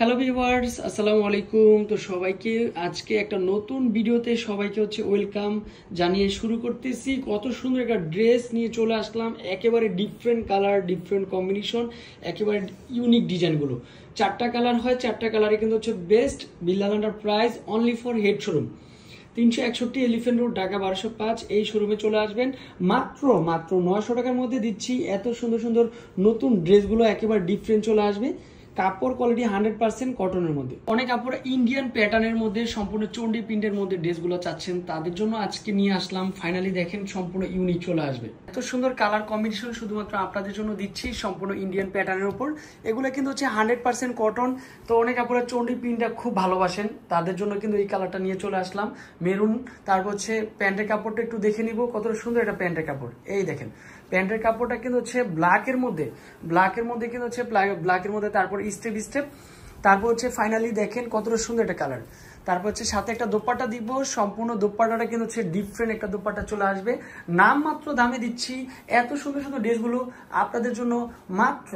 Hello viewers, আসসালামু আলাইকুম। তো সবাইকে আজকে একটা নতুন ভিডিওতে সবাইকে ওয়েলকাম জানিয়ে শুরু করতেছি। কত সুন্দর একটা ড্রেস নিয়ে চলে আসলাম, একেবারে ডিফারেন্ট কালার, ডিফারেন্ট কম্বিনেশন, একেবারে ইউনিক ডিজাইনগুলো। চারটা কালার হয়, চারটা কালারে কিন্তু best. Billal enterprise, only for head showroom, 361 elephant road, Dhaka 1205। এই শোরুমে চলে আসবেন। মাত্র 900 টাকার মধ্যে দিচ্ছি এত সুন্দর সুন্দর নতুন ড্রেসগুলো, একেবারে ডিফারেন্ট চলে আসবে। কাপড় কোয়ালিটি 100% কটনের মধ্যে। অনেক আপুরা ইন্ডিয়ান প্যাটার্নের মধ্যে সম্পূর্ণ চন্ডি প্রিন্টের মধ্যে ড্রেসগুলো চাচ্ছেন, তাদের জন্য আজকে নিয়ে আসলাম। ফাইনালি দেখেন সম্পূর্ণ ইউনিক চলে আসবে। এত সুন্দর কালার কম্বিনেশন শুধুমাত্র আপনাদের জন্য দিচ্ছি, সম্পূর্ণ ইন্ডিয়ান প্যাটার্নের উপর। এগুলো কিন্তু 100% কটন। তো অনেক আপুরা চন্ডি প্রিন্টটা খুব ভালোবাসেন, তাদের জন্য কিন্তু এই কালারটা নিয়ে চলে আসলাম, মেরুন। তারপর প্যান্টের কাপড়টা একটু দেখে নিব, কতটা সুন্দর একটা প্যান্টের কাপড়। এই দেখেন প্যান্টের কাপড়টা কিন্তু ব্ল্যাকের মধ্যে কিন্তু ব্ল্যাকের মধ্যে, তারপর স্টেপ স্টেপ, তারপর ফাইনালি দেখেন কতটা সুন্দর একটা কালার। তারপর সাথে একটা দোপাট্টা দিব, সম্পূর্ণ দোপাট্টাটা কিন্তু ডিফারেন্ট একটা দোপাট্টা চলে আসবে। নাম মাত্র দামে দিচ্ছি এত সুন্দর সুন্দর ড্রেসগুলো আপনাদের জন্য। মাত্র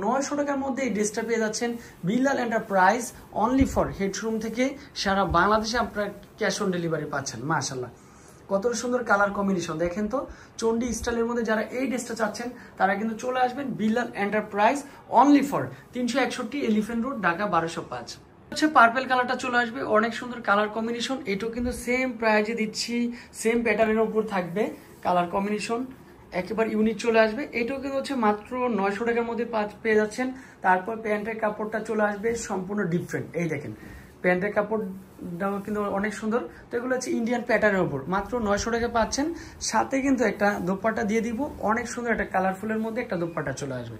900 টাকার মধ্যে এই ড্রেসটা পেয়ে যাচ্ছেন Billal enterprise, only for head showroom থেকে। সারা বাংলাদেশে আপনারা ক্যাশ অন ডেলিভারি পাচ্ছেন। মাশাআল্লাহ, কত সুন্দর কালার কম্বিনেশন দেখেন তো। চন্ডি স্টাইলের মধ্যে যারা এই ড্রেসটা চাচ্ছেন তারা কিন্তু চলে আসবেন Billal enterprise, only for 361 elephant road, Dhaka 1205। Purple কালারটা চলে আসবে, অনেক সুন্দর কালার কম্বিনেশন। এটাও কিন্তু সেম প্রাইজে দিচ্ছি, সেম প্যাটার্নের উপর থাকবে কালার কম্বিনেশন, একেবারে ইউনিক চলে আসবে। এটাও কিন্তু মাত্র 900 টাকার মধ্যে পেয়ে যাচ্ছেন। তারপর প্যান্টের কাপড়টা চলে আসবে সম্পূর্ণ ডিফারেন্ট। এই দেখেন প্যান্টের কাপড়টাও কিন্তু অনেক সুন্দর। তো এগুলো ইন্ডিয়ান প্যাটার্নের উপর, মাত্র 900 টাকা পাচ্ছেন। সাথে কিন্তু একটা দোপাট্টা দিয়ে দিব, অনেক সুন্দর একটা কালারফুলের মধ্যে একটা দোপাট্টা চলে আসবে।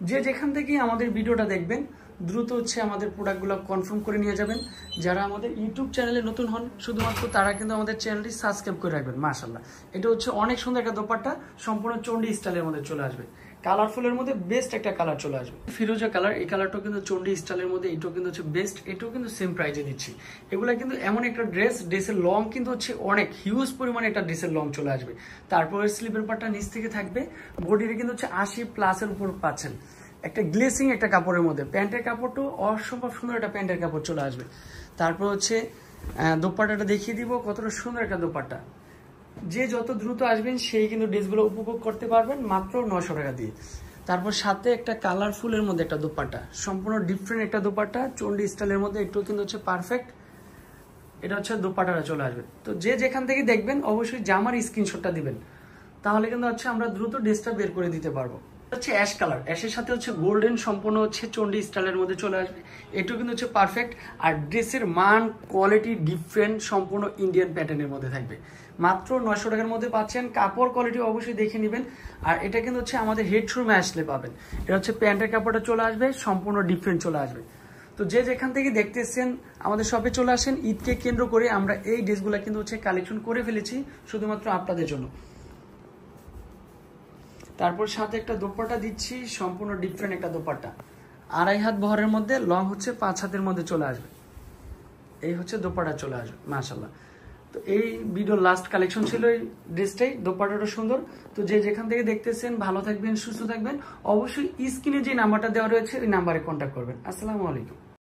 যে যেখান থেকে আমাদের ভিডিওটা দেখবেন দ্রুত আমাদের প্রোডাক্টগুলো কনফার্ম করে নিয়ে যাবেন। যারা আমাদের ইউটিউব চ্যানেলে নতুন হন শুধুমাত্র তারা কিন্তু আমাদের চ্যানেলটি সাবস্ক্রাইব করে রাখবেন। মাশাআল্লাহ, এটা অনেক সুন্দর একটা দোপাট্টা, সম্পূর্ণ চন্ডি স্টাইলের মধ্যে চলে আসবে। কালারফুলের মধ্যে বেস্ট একটা কালার চলে আসবে, ফিরোজা কালার। এই কালারটাও কিন্তু চন্ডি স্টাইলের মধ্যে, এটাও কিন্তু বেস্ট। এটাও কিন্তু সেম প্রাইজে দিচ্ছি। এগুলা কিন্তু এমন একটা ড্রেসের লং কিন্তু অনেক হিউজ পরিমাণে একটা ড্রেসের লং চলে আসবে। তারপরে স্লিপের পার্টটা নিচ থেকে থাকবে, বডিটা কিন্তু 80+ উপর পাচ্ছেন। একটা গ্লেসিং একটা কাপড়ের মধ্যে, প্যান্টের কাপড়টাও অসম্ভব সুন্দর একটা প্যান্টের কাপড় চলে আসবে। তারপর দোপাট্টাটা দেখিয়ে দিব, কতটা সুন্দর একটা দোপাট্টা। যে যত দ্রুত আসবেন সেই কিন্তু ড্রেসগুলো উপভোগ করতে পারবেন মাত্র 900 টাকা দিয়ে। তারপর সাথে একটা কালারফুলের মধ্যে একটা দোপাট্টা, সম্পূর্ণ ডিফারেন্ট একটা দোপাট্টা চন্ডি স্টাইলের মধ্যে। একটু কিন্তু পারফেক্ট, এটা দোপাট্টাটা চলে আসবে। তো যে যেখান থেকে দেখবেন অবশ্যই জামার স্ক্রিনশটটা দিবেন, তাহলে কিন্তু আমরা দ্রুত ড্রেসটা বের করে দিতে পারবো। অ্যাশ কালার, অ্যাশের সাথে গোল্ডেন, সম্পূর্ণ চন্ডি স্টাইলের মধ্যে চলে আসবে। এটাও কিন্তু পারফেক্ট। আর ড্রেসের মান কোয়ালিটি ডিফারেন্ট, সম্পূর্ণ ইন্ডিয়ান প্যাটার্নের মধ্যে থাকবে। মাত্র 900 টাকার মধ্যে পাচ্ছেন। কাপড় কোয়ালিটি অবশ্যই দেখে নেবেন। আর এটা কিন্তু আমাদের হেড শোরুমে আসলে পাবেন। এটা প্যান্টের কাপড়টা চলে আসবে, সম্পূর্ণ ডিফারেন্ট চলে আসবে। তো যে যেখান থেকে দেখতেছেন আমাদের শপে চলে আসেন। ঈদকে কেন্দ্র করে আমরা এই ড্রেসগুলো কিন্তু কালেকশন করে ফেলেছি শুধুমাত্র আপনাদের জন্য। তারপর সাথে একটা দোপাট্টা দিচ্ছি, সম্পূর্ণ ডিফারেন্ট একটা দোপাট্টা, 2.5 হাত বহরের মধ্যে, লং 5 হাতের মধ্যে চলে আসবে। এই দোপাট্টা চলে আসবে। মাশাআল্লাহ, তো এই ভিডিওর লাস্ট কালেকশন ছিল এই ড্রেসটাই। দোপাট্টাটা সুন্দর। তো যে যেখান থেকে দেখতেছেন ভালো থাকবেন, সুস্থ থাকবেন। অবশ্যই স্ক্রিনে যে নাম্বারটা দেওয়া রয়েছে ওই নাম্বারে কন্ট্যাক্ট করবেন। আসসালামু আলাইকুম।